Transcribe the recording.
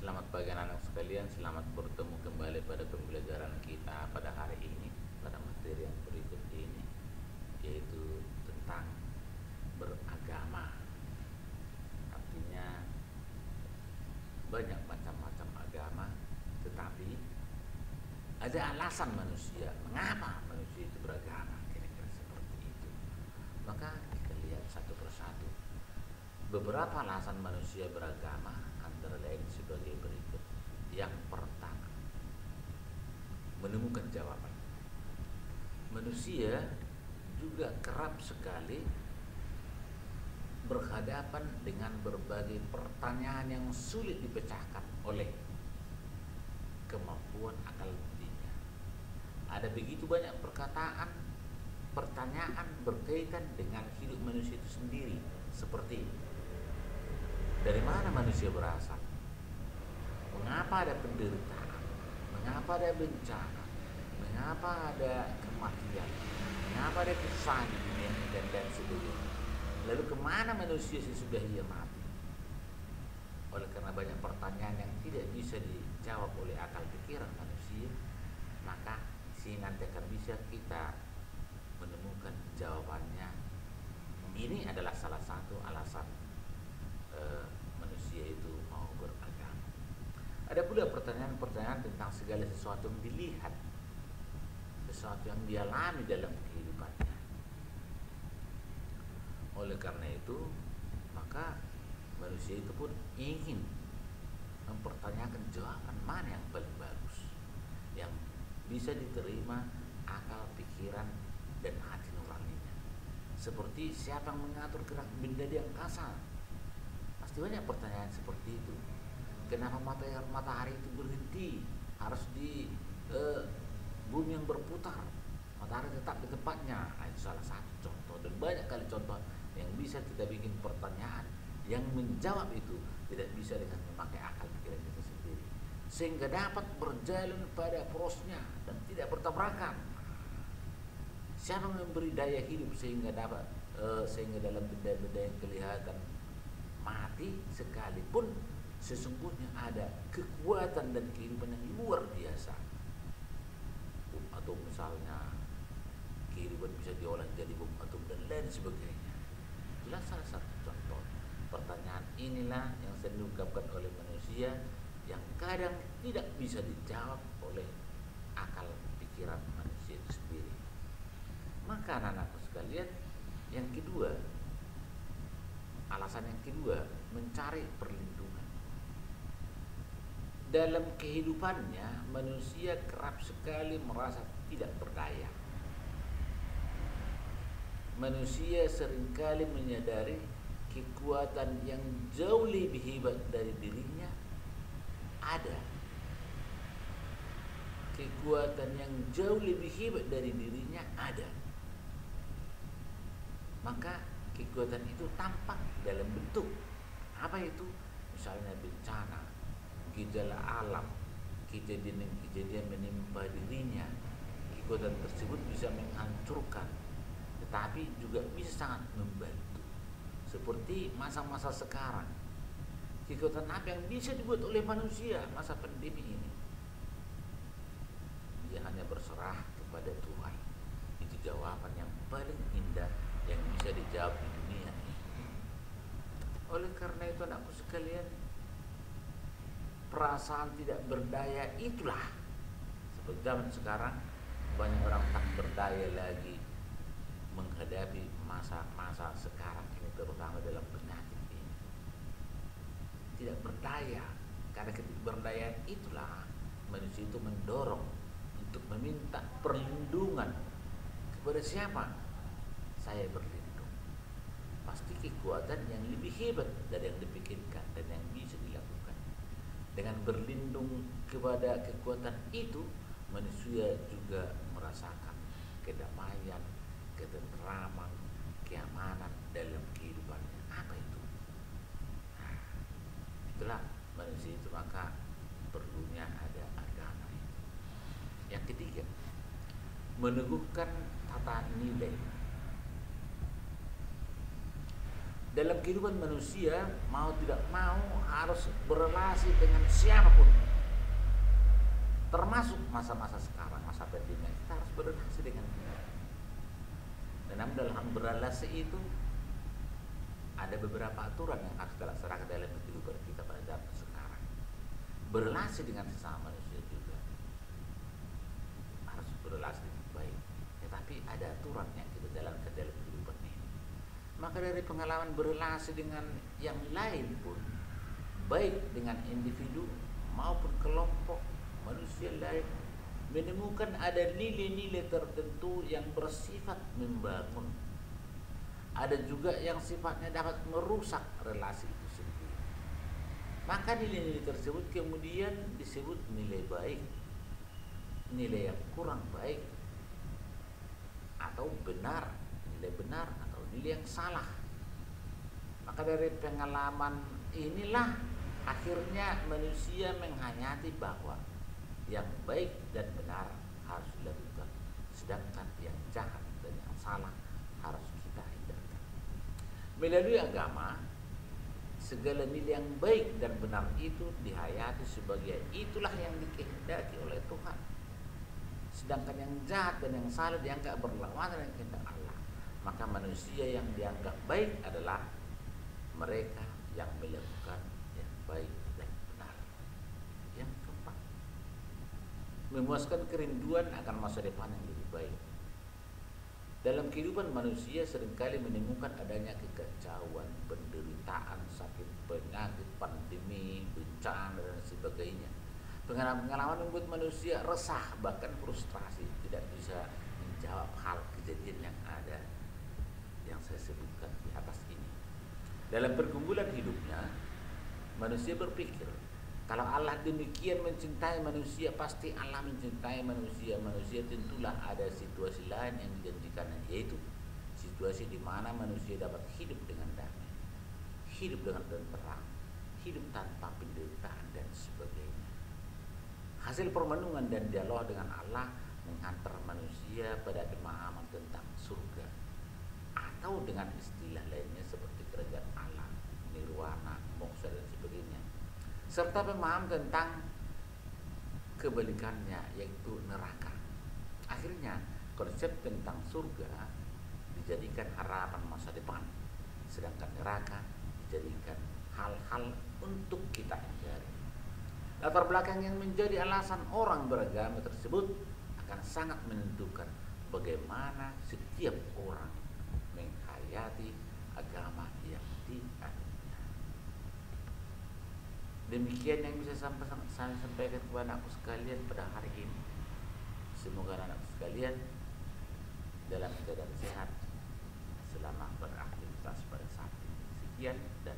Selamat pagi anak-anak sekalian, selamat bertemu kembali pada pembelajaran kita pada hari ini, pada materi yang berikut ini, yaitu tentang beragama. Artinya banyak macam-macam agama, tetapi ada alasan manusia, mengapa manusia itu beragama, kira-kira seperti itu. Maka kita lihat satu persatu. Beberapa alasan manusia beragama antara lain sebagai berikut. Yang pertama, menemukan jawaban. Manusia juga kerap sekali berhadapan dengan berbagai pertanyaan yang sulit dipecahkan oleh kemampuan akal budinya. Ada begitu banyak pertanyaan berkaitan dengan hidup manusia itu sendiri, seperti dari mana manusia berasal? Mengapa ada penderitaan? Mengapa ada bencana? Mengapa ada kematian? Mengapa ada kesan dan sebagainya? Lalu kemana manusia sesudah ia mati? Oleh karena banyak pertanyaan yang tidak bisa dijawab oleh akal pikiran manusia, maka sini nanti akan bisa kita menemukan jawabannya. Ini adalah salah satu alasan manusia itu mau beragama. Ada pula pertanyaan-pertanyaan tentang segala sesuatu yang dilihat, sesuatu yang dialami dalam kehidupannya. Oleh karena itu, maka manusia itu pun ingin mempertanyakan jawaban mana yang paling bagus, yang bisa diterima akal, pikiran, dan hati nuraninya. Seperti siapa yang mengatur gerak benda di angkasa? Pasti banyak pertanyaan seperti itu. Kenapa matahari itu berhenti harus di bumi yang berputar? Matahari tetap di tempatnya. Itu salah satu contoh, dan banyak kali contoh yang bisa kita bikin pertanyaan yang menjawab itu tidak bisa dengan memakai akal pikiran kita sendiri, sehingga dapat berjalan pada porosnya dan tidak bertabrakan. Siapa yang memberi daya hidup sehingga dalam benda-benda yang kelihatan mati sekalipun sesungguhnya ada kekuatan dan kehidupan yang luar biasa. Atau misalnya kehidupan bisa diolah jadi bom atom dan lain sebagainya. Itulah salah satu contoh. Pertanyaan inilah yang sering diungkapkan oleh manusia yang kadang tidak bisa dijawab oleh akal pikiran manusia itu sendiri. Maka anak-anakku sekalian, yang kedua, alasan yang kedua, mencari perlindungan. Dalam kehidupannya, manusia kerap sekali merasa tidak berdaya. Manusia seringkali menyadari kekuatan yang jauh lebih hebat dari dirinya ada. Kekuatan yang jauh lebih hebat dari dirinya ada. Maka kekuatan itu tampak dalam bentuk apa itu? Misalnya bencana, gejala alam, kejadian menimpa dirinya. Kekuatan tersebut bisa menghancurkan, tetapi juga bisa sangat membantu. Seperti masa-masa sekarang, kekuatan apa yang bisa dibuat oleh manusia masa pandemi ini? Dia hanya berserah kepada Tuhan. Itu jawaban yang paling indah yang bisa dijawab di dunia ini. Oleh karena itu anakku sekalian, perasaan tidak berdaya itulah, seperti zaman sekarang banyak orang tak berdaya lagi menghadapi masa-masa sekarang ini, terutama dalam penyakit ini. Tidak berdaya, karena ketidakberdayaan itulah manusia itu mendorong untuk meminta perlindungan kepada siapa? Saya berlindung. Pasti kekuatan yang lebih hebat dari yang dipikirkan dan yang bisa dilakukan. Dengan berlindung kepada kekuatan itu, manusia juga merasakan kedamaian, ketentraman, keamanan dalam kehidupannya. Apa itu? Nah, itulah manusia itu, maka perlunya ada agama itu. Yang ketiga, meneguhkan tata nilai. dalam kehidupan manusia mau tidak mau harus berrelasi dengan siapapun, termasuk masa-masa sekarang, masa pandemi, kita harus berrelasi dengan dia. Dan dalam berrelasi itu ada beberapa aturan yang harus kita laksanakan dalam kehidupan kita pada zaman sekarang. Berrelasi dengan sesama manusia juga harus berrelasi dengan baik, tetapi ada aturan yang kita jalankan dalam kehidupan ini. Maka dari pengalaman berrelasi dengan yang lain pun, baik dengan individu maupun kelompok manusia lain, menemukan ada nilai-nilai tertentu yang bersifat membangun. Ada juga yang sifatnya dapat merusak relasi itu sendiri. Maka nilai-nilai tersebut kemudian disebut nilai baik, nilai yang kurang baik, atau benar, nilai benar atau nilai yang salah. Maka dari pengalaman inilah akhirnya manusia menghayati bahwa yang baik dan benar harus dilakukan, sedangkan yang jahat dan yang salah harus kita hindarkan. Melalui agama, segala nilai yang baik dan benar itu dihayati sebagai itulah yang dikehendaki oleh Tuhan, sedangkan yang jahat dan yang salah dianggap berlawanan dengan kehendak Allah. Maka manusia yang dianggap baik adalah mereka yang melakukan yang baik dan benar. Yang keempat, memuaskan kerinduan akan masa depan yang lebih baik. Dalam kehidupan manusia seringkali menemukan adanya kekacauan, penderitaan, sakit, penyakit, pandemi, bencana dan sebagainya. Pengalaman membuat manusia resah, bahkan frustrasi, tidak bisa menjawab hal kejadian yang ada yang saya sebutkan di atas ini. Dalam pergumulan hidupnya, manusia berpikir, kalau Allah demikian mencintai manusia, pasti Allah mencintai manusia. Manusia tentulah ada situasi lain yang dijanjikannya, yaitu situasi di mana manusia dapat hidup dengan damai, hidup dengan tenteram, hidup tanpa penderitaan dan sebagainya. Hasil permenungan dan dialog dengan Allah menghantar manusia pada pemahaman tentang surga, atau dengan istilah lainnya seperti kerajaan Allah, nirwana, moksha dan sebagainya, serta pemahaman tentang kebalikannya yaitu neraka. Akhirnya konsep tentang surga dijadikan harapan masa depan, sedangkan neraka dijadikan hal-hal untuk kita hindari. Latar belakang yang menjadi alasan orang beragama tersebut akan sangat menentukan bagaimana setiap orang menghayati agama yang dianutnya. Demikian yang bisa saya sampaikan kepada anakku sekalian pada hari ini. Semoga anak sekalian dalam keadaan sehat selama beraktivitas pada saat ini. Sekian dan